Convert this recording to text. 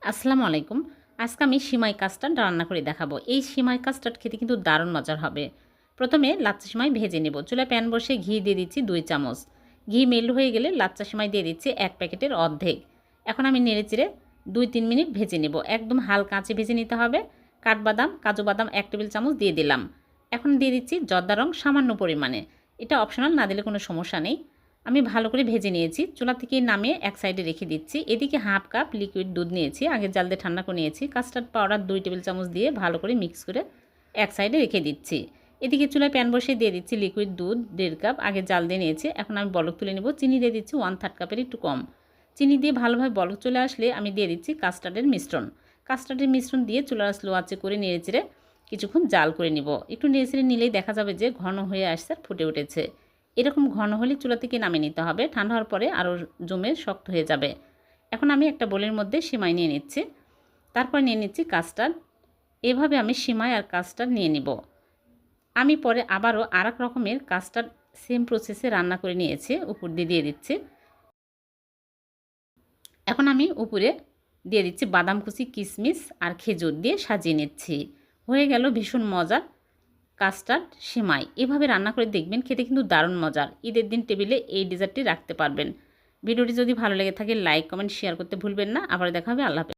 আসসালামু আলাইকুম। আজকে আমি সিমাই কাস্টার্ড রান্না করে দেখাবো। এই সিমাই কাস্টার্ড খেতে কিন্তু দারুণ মজার হবে। প্রথমে লাচ্চা সিমাই ভেজে নেব। চুলায় প্যান বসিয়ে ঘি দিয়ে দিচ্ছি 2 চামচ। ঘি মেল্ট হয়ে গেলে লাচ্চা সিমাই দিয়ে দিচ্ছি 1 প্যাকেটের অর্ধেক। এখন আমি নেড়েচেড়ে 2-3 মিনিট ভেজে নেব। একদম হালকা আঁচে ভেজে নিতে হবে। কাঠবাদাম, কাজু বাদাম 1 টেবিল চামচ দিয়ে দিলাম। এখন দিয়ে দিচ্ছি জর্দা রং সামান্য পরিমাণে। এটা অপশনাল, না দিলে কোনো সমস্যা নেই। আমি ভালো করে ভেজে নিয়েছি। চুলা থেকে নামিয়ে এক সাইডে রেখে দিচ্ছি। এদিকে হাফ কাপ লিকুইড দুধ নিয়েছি, আগে জাল দিয়ে ঠান্ডা করে নিয়েছি। কাস্টার্ড পাউডার 2 টেবিল চামচ দিয়ে ভালো করে মিক্স করে এক সাইডে রেখে দিচ্ছি। এদিকে চুলায় প্যান বসিয়ে দিয়ে দিচ্ছি লিকুইড দুধ 1.5 কাপ, আগে জাল দিয়ে নিয়েছি। এখন আমি বলক তুলে নেব। চিনি দিয়ে দিচ্ছি 1/3 কাপের একটু কম। চিনি দিয়ে ভালোভাবে বলক চলে আসলে আমি দিয়ে দিচ্ছি কাস্টার্ডের মিশ্রণ। কাস্টার্ডের মিশ্রণ দিয়ে চুলার স্লো আঁচে করে নেড়েচেড়ে কিছুক্ষণ জাল করে নিব। একটু নেড়েচেড়ে নিলেই দেখা যাবে যে ঘন হয়ে আসছে আর ফুটে উঠেছে। এরকম ঘন হলে চুলা থেকে নামিয়ে নিতে হবে। ঠান্ডা হওয়ার পরে আরও জমে শক্ত হয়ে যাবে। এখন আমি একটা বোলের মধ্যে সিমাই নিয়ে নিচ্ছি, তারপর নিয়ে নিচ্ছি কাস্টার্ড। এভাবে আমি সিমাই আর কাস্টার্ড নিয়ে নিব। আমি পরে আবারও আরেক রকমের কাস্টার্ড সেম প্রসেসে রান্না করে নিয়েছি, উপর দিয়ে দিয়ে দিচ্ছি। এখন আমি উপরে দিয়ে দিচ্ছি বাদাম কুচি, কিশমিশ আর খেজুর দিয়ে সাজিয়ে নিচ্ছি। হয়ে গেল ভীষণ মজার কাস্টার্ড সিমাই। এভাবে রান্না করে দেখবেন, খেতে কিন্তু দারুণ মজার। ঈদের দিন টেবিলে এই ডেজার্টটি রাখতে পারবেন। ভিডিওটি যদি ভালো লেগে থাকে লাইক, কমেন্ট, শেয়ার করতে ভুলবেন না। আবার দেখা হবে। আল্লাহ হাফেজ।